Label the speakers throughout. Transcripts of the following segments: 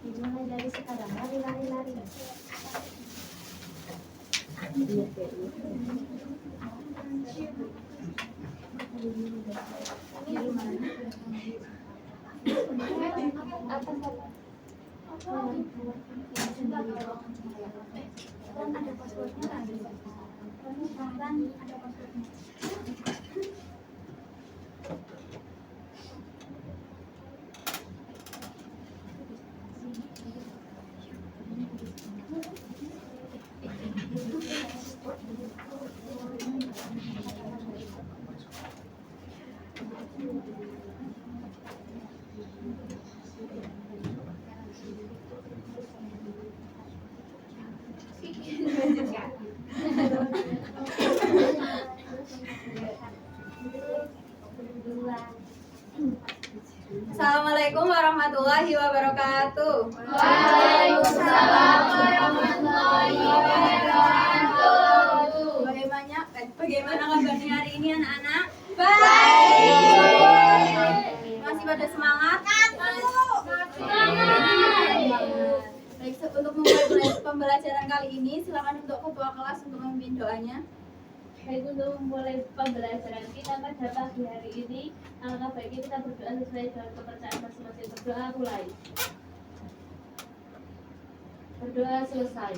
Speaker 1: Dimulai dari sekarang, lari. Ada passwordnya ada passwordnya.
Speaker 2: Assalamualaikum warahmatullahi wabarakatuh.
Speaker 1: Waalaikumsalam warahmatullahi wabarakatuh.
Speaker 2: Bagaimana kabarnya hari ini anak-anak?
Speaker 1: Baik.
Speaker 2: Masih pada semangat? Baik, untuk memulai pembelajaran kali ini, silakan untuk ketua kelas untuk memimpin doanya.
Speaker 1: Baik, untuk memulai pembelajaran kita pada pagi hari ini, alangkah baiknya kita berdoa sesuai dengan kepercayaan masing-masing. Berdoa mulai. Berdoa selesai.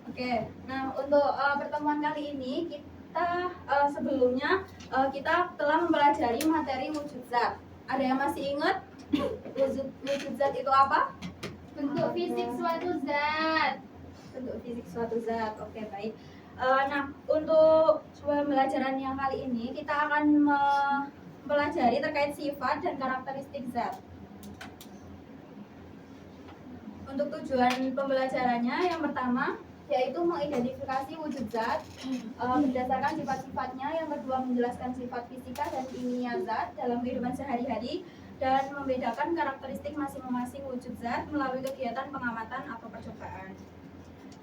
Speaker 2: Oke, nah untuk pertemuan kali ini kita sebelumnya kita telah mempelajari materi wujud zat. Ada yang masih ingat wujud zat itu apa?
Speaker 1: Bentuk fisik suatu zat.
Speaker 2: Bentuk fisik suatu zat. Oke, baik. Nah, untuk pembelajaran yang kali ini kita akan mempelajari terkait sifat dan karakteristik zat. Untuk tujuan pembelajarannya yang pertama yaitu mengidentifikasi wujud zat berdasarkan sifat-sifatnya, yang kedua menjelaskan sifat fisika dan kimia zat dalam kehidupan sehari-hari, dan membedakan karakteristik masing-masing wujud zat melalui kegiatan pengamatan atau percobaan.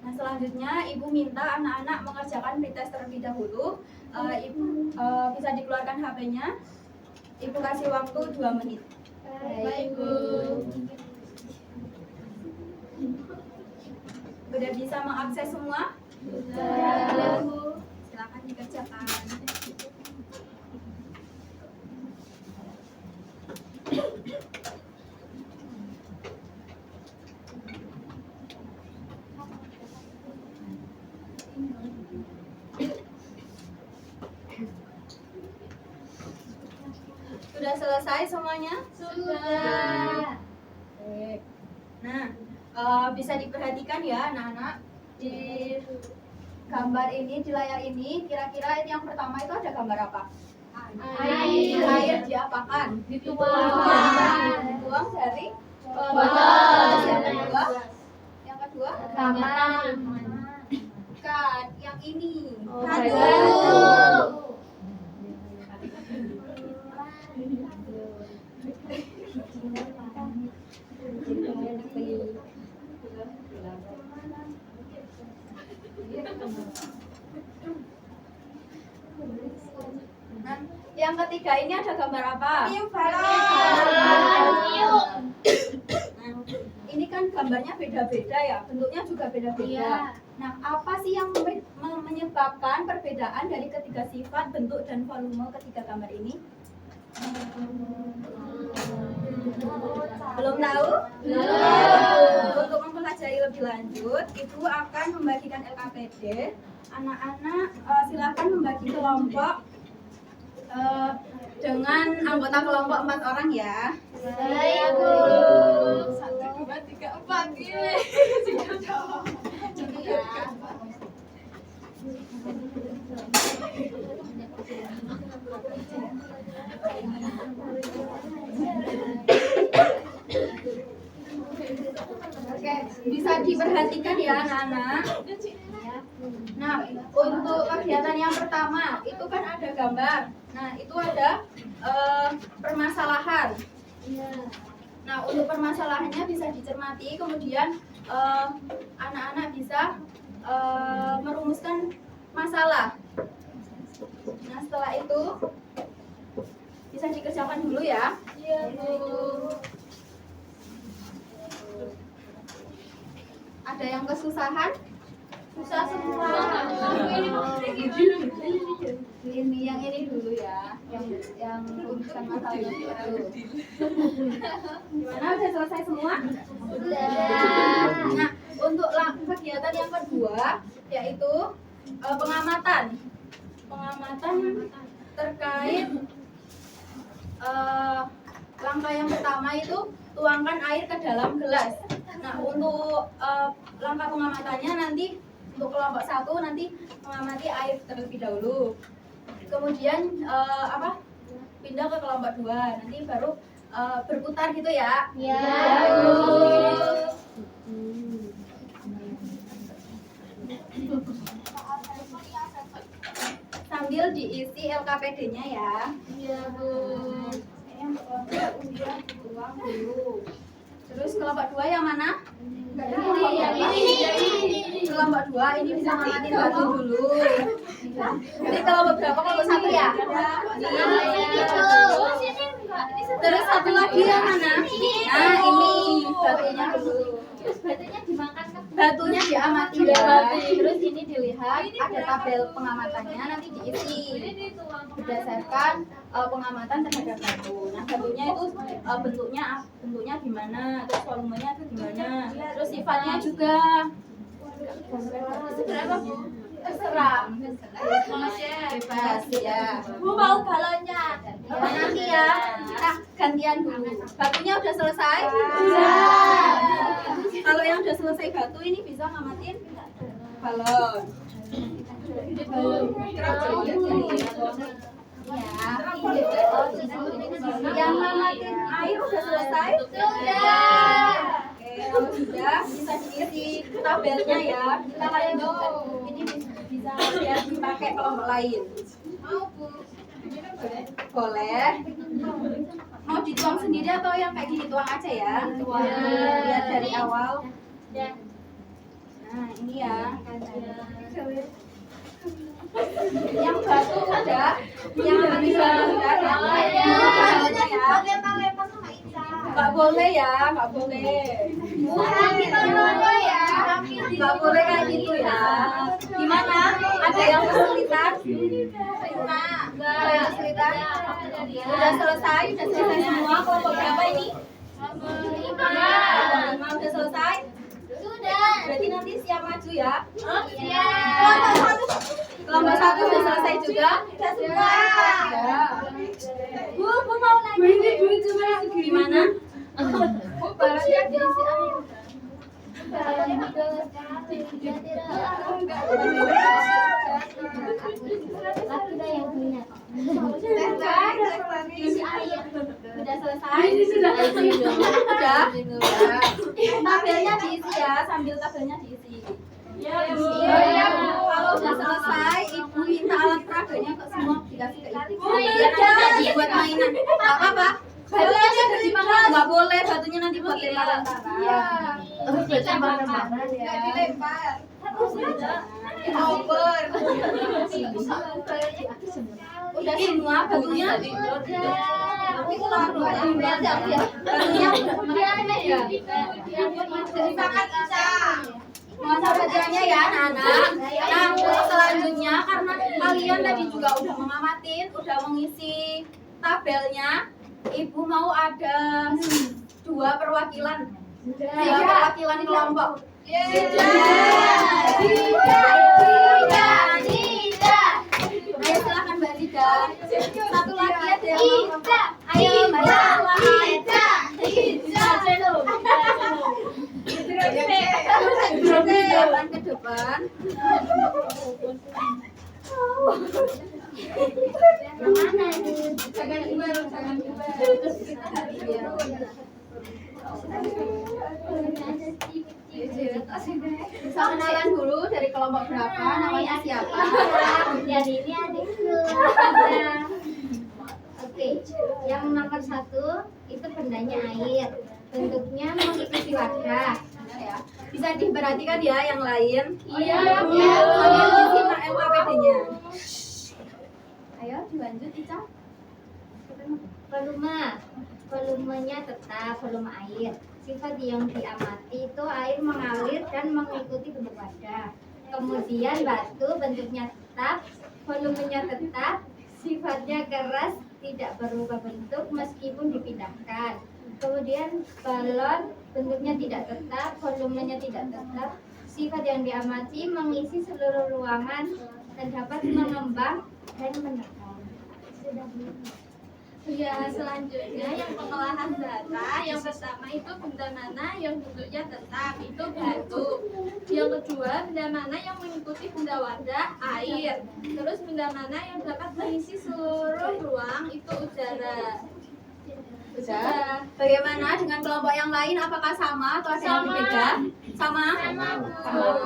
Speaker 2: Nah, selanjutnya Ibu minta anak-anak mengerjakan pretest terlebih dahulu. Ibu bisa dikeluarkan HP-nya. Ibu kasih waktu 2 menit.
Speaker 1: Baik, Bu.
Speaker 2: Sudah bisa mengakses semua?
Speaker 1: Sudah, Bu.
Speaker 2: Silakan dikerjakan. Sudah selesai semuanya?
Speaker 1: Sudah.
Speaker 2: Baik. Nah, bisa diperhatikan ya anak-anak, di gambar ini, di layar ini, kira-kira yang pertama itu ada gambar apa?
Speaker 1: Air.
Speaker 2: Air diapakan?
Speaker 1: Dituangkan.
Speaker 2: Dituang dari
Speaker 1: Botol.
Speaker 2: Yang kedua? Yang kedua?
Speaker 1: Rekaman.
Speaker 2: Bukan, yang ini.
Speaker 1: Oh,
Speaker 2: Batu.
Speaker 1: batu.
Speaker 2: Nah, yang ketiga ini ada gambar apa?
Speaker 1: Balon.
Speaker 2: Nah, ini kan gambarnya beda-beda ya, bentuknya juga beda-beda.
Speaker 1: Iya.
Speaker 2: Nah, apa sih yang menyebabkan perbedaan dari ketiga sifat, bentuk, dan volume ketiga gambar ini? Belum tahu?
Speaker 1: Belum.
Speaker 2: Untuk mempelajari lebih lanjut, Ibu akan membagikan LKPD. Anak-anak silakan membagi kelompok dengan anggota kelompok 4 orang ya.
Speaker 1: Baik, Bu.
Speaker 2: 1, 2, 3, 4. Ini ya. Oke, bisa diperhatikan ya anak-anak. Nah, untuk kegiatan yang pertama itu kan ada gambar. Nah, itu ada permasalahan. Nah, untuk permasalahannya bisa dicermati, kemudian anak-anak bisa merumuskan masalah. Nah, setelah itu bisa dikerjakan dulu ya. kesusahan? Susah semua. Ini yang ini dulu ya, yang urusan masalahnya dulu. Gimana, udah selesai semua? Nah, untuk kegiatan yang kedua yaitu pengamatan. Pengamatan terkait langkah yang pertama itu tuangkan air ke dalam gelas. Nah, untuk langkah pengamatannya nanti untuk kelompok 1 nanti mengamati air terlebih dahulu. Kemudian pindah ke kelompok 2, nanti baru berputar gitu ya.
Speaker 1: Ya.
Speaker 2: Sambil diisi LKPD-nya ya.
Speaker 1: Iya, Bu.
Speaker 2: Tuang dulu. Terus kelompok 2 yang mana?
Speaker 1: Ini.
Speaker 2: Kelompok 2 ini bisa ngamatin batu dulu. Jadi kelompok berapa? Kelompok 1 ya? Terus satu lagi yang mana? Nah, ini batunya dulu.
Speaker 1: Terus batunya dimakan kan?
Speaker 2: Batunya diamati ya. Terus ini dilihat ada tabel pengamatannya, nanti diisi berdasarkan pengamatan terhadap batu. Nah, batunya itu bentuknya gimana, terus volumenya itu gimana, terus sifatnya juga. Berapa, Bu? Terserah. Bebas ya. Bu mau balonnya. Nanti ya. Nah, gantian dulu. Batunya udah selesai? Kalau yang udah selesai batu ini bisa ngamatin balon. Yang ngamatin air udah selesai? Sudah. Kalau sudah bisa diisi tabelnya ya. Ini bisa dipakai kelompok lain. Mau, Bu? Boleh. Mau dituang sendiri atau yang kayak gini tuang aja ya? Tuang. Lihat dari awal. Nah, ini ya. Yang batu udah, yang tadi udah Nggak boleh ya, nggak boleh. Nggak boleh kayak gitu ya. Gimana? Ada yang kesulitan? Nggak ada yang kesulitan? Udah selesai semua. Kelompok berapa ini? 5 udah selesai?
Speaker 1: Sudah.
Speaker 2: Berarti nanti siap maju ya?
Speaker 1: Siap.
Speaker 2: Kelompok 1 udah selesai juga? Udah semua. Bu mau lagi. Gimana?
Speaker 1: Balonnya diisi air. Laki yang punya.
Speaker 2: Isi air. Udah selesai? Udah. Tabelnya diisi ya, sambil tabelnya diisi.
Speaker 1: Ya, Bu.
Speaker 2: Kalau udah selesai, Ibu minta alat peraganya ke semua dikasih ke Ibu. Biar nanti buat mainan. Gak apa-apa. Batunya nggak boleh, batunya nanti buat lemparan tanah. Iya.
Speaker 1: Lempar-lemparan ya.
Speaker 2: Nggak dilempar. Over. Udah semua batunya. Tapi keluar batunya udah ya. Sangat bisa. Masa pelajarannya ya anak-anak. Nah, untuk selanjutnya karena kalian tadi juga udah mengamatin, udah mengisi tabelnya, Ibu mau ada 2 perwakilan. 3 perwakilan kelompok. Ayo silakan Mbak Rida. Satu lagi ada yang ayo Mbak Rida. Depan ke depan. Bisa kenalan dulu dari kelompok berapa, namanya siapa?
Speaker 1: Jadi ini adikku. Oke, yang nomor 1 itu bendanya air. Bentuknya mengikuti wadah.
Speaker 2: Ya. Bisa diperhatikan ya yang lain.
Speaker 1: Iya.
Speaker 2: Sambil isi LKPD-nya. Ayo dilanjut Ica.
Speaker 1: Volumenya tetap volume air
Speaker 3: Sifat yang diamati itu air mengalir dan mengikuti bentuk wadah. Kemudian batu bentuknya tetap, volumenya tetap, sifatnya keras, tidak berubah bentuk meskipun dipindahkan. Kemudian balon bentuknya tidak tetap, volumenya tidak tetap. Sifat yang diamati mengisi seluruh ruangan dan dapat mengembang dan menekan.
Speaker 4: Ya, selanjutnya yang pengolahan data. Yang pertama itu benda mana yang bentuknya tetap, itu batu. Yang kedua, benda mana yang mengikuti benda wadah, air. Terus benda mana yang dapat mengisi seluruh ruang, itu udara.
Speaker 2: Sudah. Bagaimana dengan kelompok yang lain? Apakah sama atau ada yang berbeda? Sama? Sama.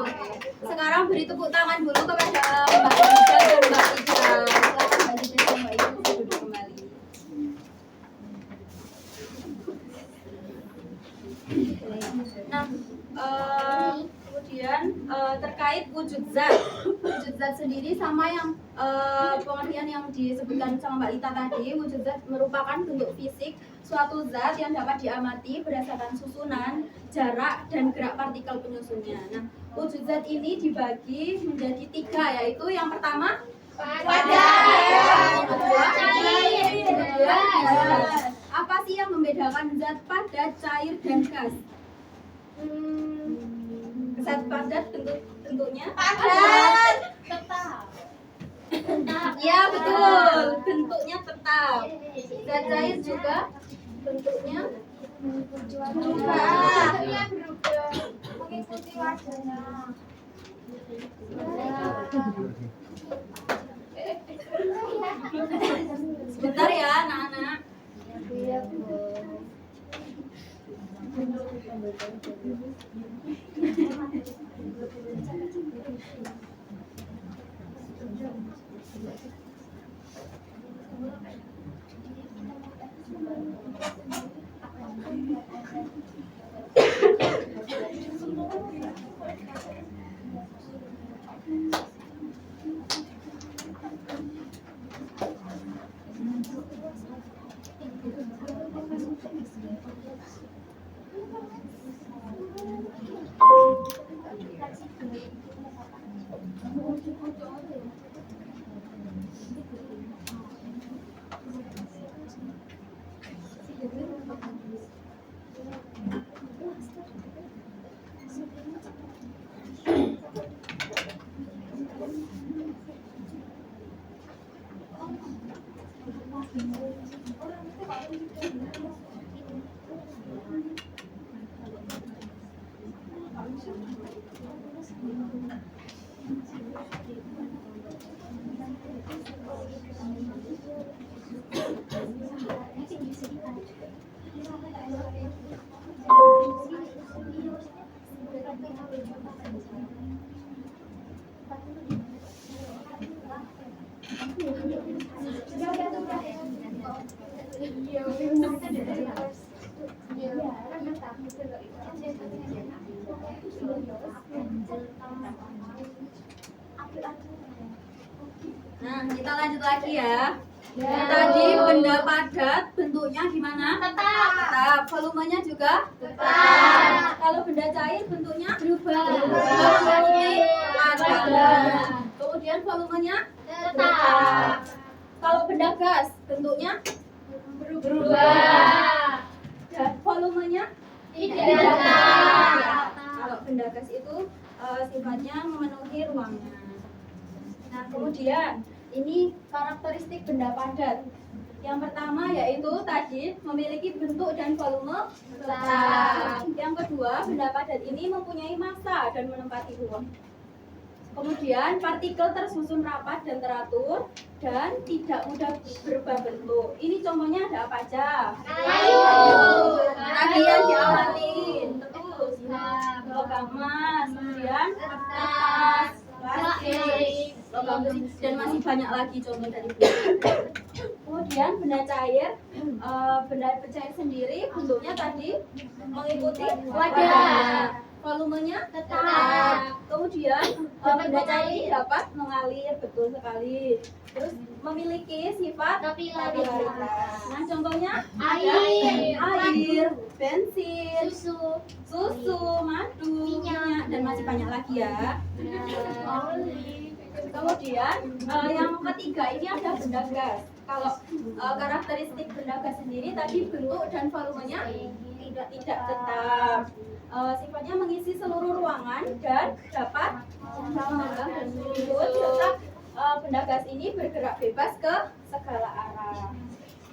Speaker 2: Oke. Sekarang beri tepuk tangan dulu kepada Mbak Ida dan Mbak Ida. Silakan Mbak Ida dan Mbak Ida duduk kembali. Nah, kemudian terkait wujud zat. Wujud zat sendiri sama yang pengertian yang disebutkan sama Mbak Lita tadi. Wujud zat merupakan bentuk fisik suatu zat yang dapat diamati berdasarkan susunan, jarak, dan gerak partikel penyusunnya. Nah, wujud zat ini dibagi menjadi 3, yaitu yang pertama padat, yang kedua cair, yang kedua gas. Apa sih yang membedakan zat padat, cair, dan gas? Zat padat bentuknya padat.
Speaker 1: Tetap.
Speaker 2: Ya betul, bentuknya tetap. Zat cair juga bentuknya berubah.
Speaker 3: Mengikuti wadahnya.
Speaker 2: Sebentar ya anak-anak.
Speaker 3: Iya, Bu.
Speaker 2: Nah, kita lanjut lagi ya. Tadi benda padat bentuknya gimana? Tetap. Volumenya juga? Tetap. Kalau benda cair bentuknya? Berubah. Seperti padat. Kemudian volumenya? Tetap. Kalau benda gas bentuknya?
Speaker 1: Berubah.
Speaker 2: Dan volumenya?
Speaker 1: Tidak.
Speaker 2: Kalau benda gas itu sifatnya memenuhi ruangnya. Nah, kemudian ini karakteristik benda padat. Yang pertama yaitu tadi memiliki bentuk dan volume tetap. Yang kedua, benda padat ini mempunyai massa dan menempati ruang. Kemudian partikel tersusun rapat dan teratur dan tidak mudah berubah bentuk. Ini contohnya ada apa aja? Tadi yang diamatin, terus logam emas, kemudian kertas, plastik, logam besi, dan masih banyak lagi contoh dari buku. Kemudian benda cair, benda cair sendiri bentuknya tadi mengikuti wadah. Volumenya tetap. Kemudian benda cair dapat mengalir, betul sekali. Terus memiliki sifat kapilaritas. Nah, contohnya
Speaker 1: Air.
Speaker 2: air. air, bensin,
Speaker 3: susu,
Speaker 2: madu, minyak, dan masih banyak lagi ya. Kemudian yang ketiga ini ada benda gas. Kalau karakteristik benda gas sendiri tadi bentuk dan volumenya tidak tetap. Sifatnya mengisi seluruh ruangan dan dapat mengembang dan menyusut, serta benda gas ini bergerak bebas ke segala arah.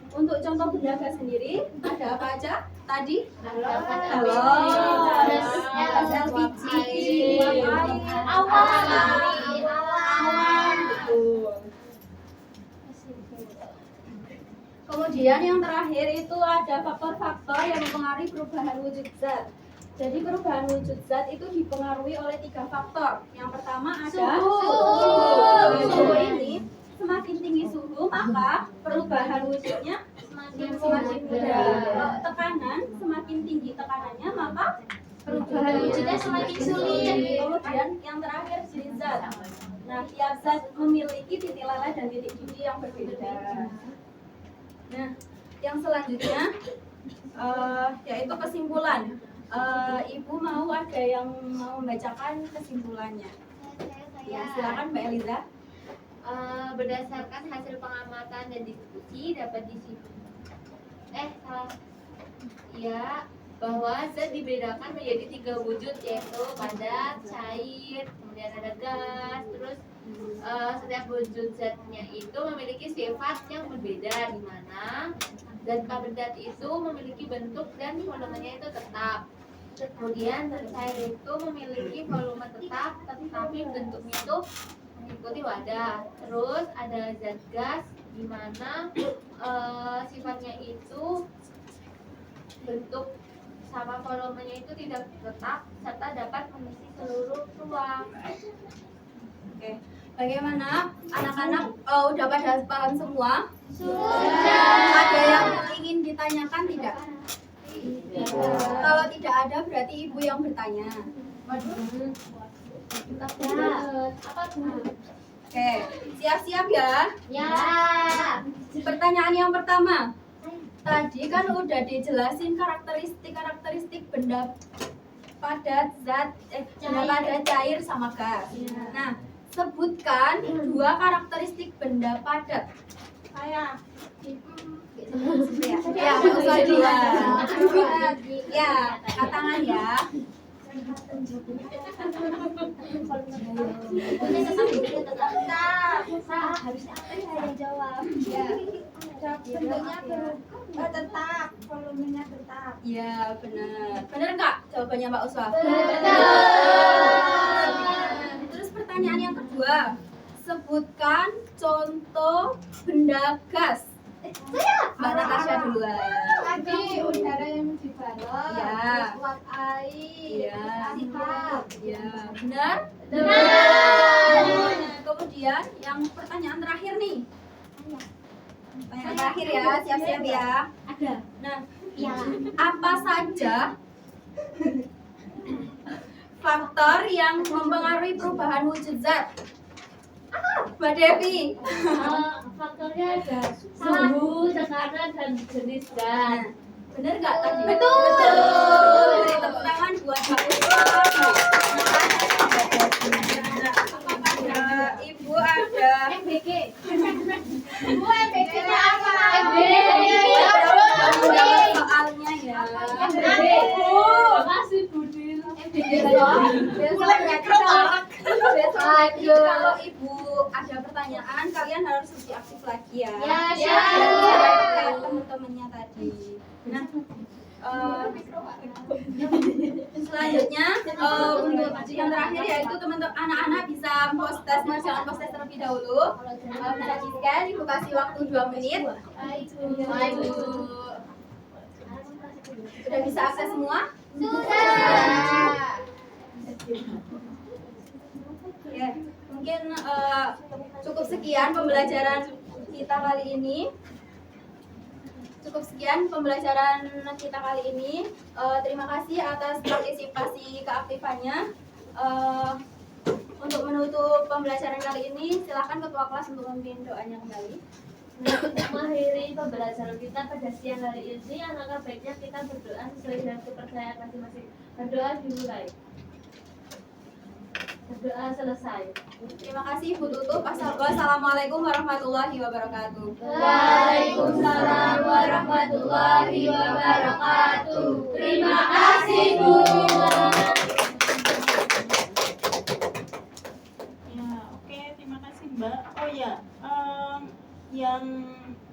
Speaker 2: Untuk contoh benda gas sendiri ada apa aja tadi? Galon, gas LPG, awan, betul. Kemudian yang terakhir itu ada faktor-faktor yang mempengaruhi perubahan wujud zat. Jadi perubahan wujud zat itu dipengaruhi oleh 3 faktor. Yang pertama ada suhu ini. Semakin tinggi suhu maka perubahan wujudnya semakin mudah. Tekanan semakin tinggi tekanannya maka perubahan wujudnya semakin sulit. Kemudian yang terakhir jenis zat. Nah, tiap zat memiliki titik leleh dan titik didih yang berbeda. Nah, yang selanjutnya yaitu kesimpulan. Ibu mau ada yang mau membacakan kesimpulannya? Ya, silakan Mbak Eliza.
Speaker 3: Berdasarkan hasil pengamatan dan diskusi dapat bahwa zat dibedakan menjadi 3 wujud, yaitu padat, cair, kemudian ada gas. Terus setiap wujud zatnya itu memiliki sifat yang berbeda, di mana zat padat itu memiliki bentuk dan volumenya itu tetap. Kemudian zat cair itu memiliki volume tetap tetapi bentuknya itu mengikuti wadah. Terus ada zat gas di mana sifatnya itu bentuk sama volumenya itu tidak tetap serta dapat mengisi seluruh ruang.
Speaker 2: Oke. Bagaimana anak-anak udah pada paham semua?
Speaker 3: Sudah.
Speaker 2: Ada yang ingin ditanyakan tidak? Kalau tidak ada berarti ibu yang bertanya. Oke, siap-siap ya.
Speaker 3: Ya.
Speaker 2: Pertanyaan yang pertama. Tadi kan udah dijelasin karakteristik benda padat, benda padat, cair sama gas. Nah, sebutkan 2 karakteristik benda padat.
Speaker 4: Saya.
Speaker 2: Ya, usah dua. Ya, angkat tangan ya.
Speaker 3: Harusnya apa yang jawab?
Speaker 2: Ya.
Speaker 4: Bentuknya tetap, volumenya tetap.
Speaker 2: Ya, benar. Benar nggak jawabannya Mbak Uswa? Terus pertanyaan yang kedua. Sebutkan contoh benda gas. Mbak Natasha duluan.
Speaker 4: Tadi udara yang dibalon,
Speaker 2: Ya.
Speaker 4: uap air,
Speaker 2: Ya.
Speaker 4: asap.
Speaker 2: Ya, benar? Kemudian yang pertanyaan terakhir nih. Pertanyaan terakhir ya, siap-siap ya.
Speaker 3: Ada.
Speaker 2: Nah,
Speaker 3: Ya.
Speaker 2: apa saja faktor yang mempengaruhi perubahan wujud zat? Mbak Devi.
Speaker 1: Faktornya ada suhu, tekanan, dan jenis zat.
Speaker 2: Bener nggak tadi? Betul. Beri tepuk tangan buat Mbak Uswa. Ibu ada.
Speaker 3: MBK.
Speaker 4: MBK-nya apa?
Speaker 2: Soalnya ya.
Speaker 1: Makasih Budil.
Speaker 2: Besok kalau ibu ada pertanyaan kalian harus lebih aktif lagi ya.
Speaker 3: Ya,
Speaker 2: Kayak teman-temannya tadi. Nah, selanjutnya untuk yang terakhir yaitu teman-teman anak-anak bisa post test, jangan post test terlebih dahulu. Bisa di scan, ibu kasih waktu 2 menit. Ibu sudah bisa akses semua?
Speaker 3: Sudah.
Speaker 2: Ya, mungkin cukup sekian pembelajaran kita kali ini. Terima kasih atas partisipasi keaktifannya. Untuk menutup pembelajaran kali ini, silakan ketua kelas untuk memimpin doanya kembali.
Speaker 1: Untuk mengakhiri pembelajaran kita pada siang hari ini, alangkah baiknya kita berdoa sesuai dengan kepercayaan masing-masing. Berdoa dimulai. Berdoa selesai.
Speaker 2: Terima kasih Ibu Tutup. Assalamualaikum warahmatullahi wabarakatuh.
Speaker 4: Waalaikumsalam warahmatullahi wabarakatuh. Terima kasih Bu.
Speaker 5: Ya, oke, terima kasih Mbak. Oh ya, yang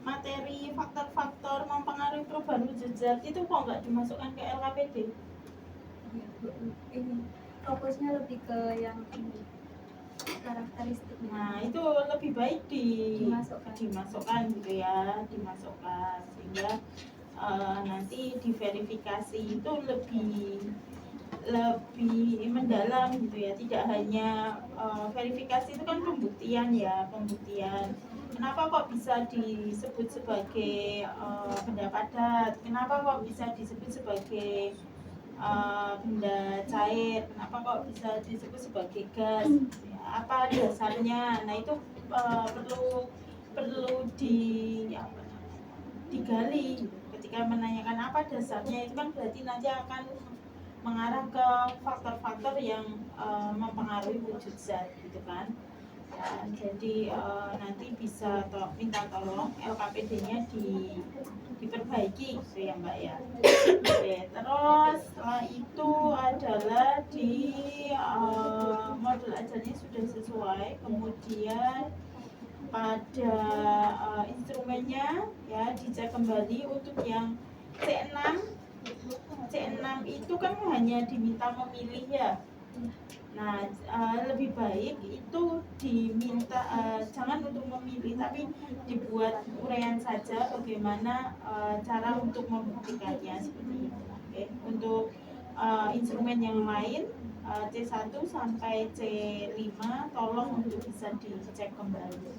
Speaker 5: materi faktor-faktor mempengaruhi perubahan wujud zat itu kok nggak dimasukkan ke LKPD?
Speaker 2: Ini fokusnya lebih ke yang ini karakteristiknya.
Speaker 5: Nah, itu lebih baik
Speaker 2: Dimasukkan.
Speaker 5: dimasukkan gitu ya, dimasukkan sehingga nanti diverifikasi itu lebih mendalam gitu ya, tidak hanya verifikasi itu kan pembuktian ya, pembuktian. Kenapa kok bisa disebut sebagai benda padat? Kenapa kok bisa disebut sebagai benda cair? Kenapa kok bisa disebut sebagai gas? Ya, apa dasarnya? Nah itu perlu digali. Ketika menanyakan apa dasarnya itu kan berarti nanti akan mengarah ke faktor-faktor yang mempengaruhi wujud zat gitu kan. Ya, jadi nanti bisa minta tolong LKPD-nya diperbaiki gitu ya Mbak ya. Oke, terus setelah itu adalah di modul ajarnya sudah sesuai, kemudian pada instrumennya ya dicek kembali untuk yang C6 itu kan hanya diminta memilih ya. Nah, lebih baik itu diminta jangan untuk memilih, tapi dibuat uraian saja bagaimana cara untuk membuktikannya seperti itu. Oke. Untuk instrumen yang lain C1 sampai C5 tolong untuk bisa dicek kembali.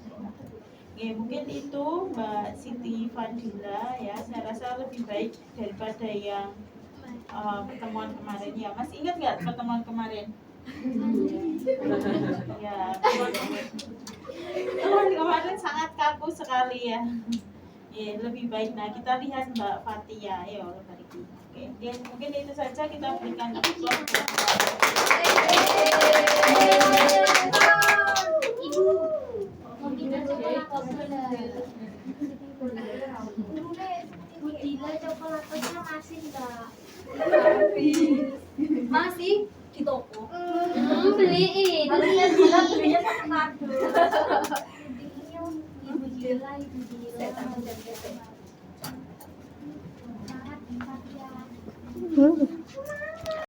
Speaker 5: Oke, mungkin itu Mbak Siti Fadila ya. Saya rasa lebih baik daripada yang pertemuan kemarin ya. Masih ingat nggak pertemuan kemarin? Ya, pertemuan kemarin sangat kaku sekali ya. Ya, lebih baik. Nah, kita lihat Mbak Fatia ya, pergi. Oke, mungkin itu saja kita berikan aplaus.
Speaker 3: Bu Dila coklatnya masih enggak?
Speaker 2: Masih di toko.
Speaker 3: Beliin.
Speaker 2: Kalian bilang belinya pakai kado.
Speaker 3: Ibu Dila.
Speaker 2: Saya tambah dan
Speaker 3: Semangat, Fatia.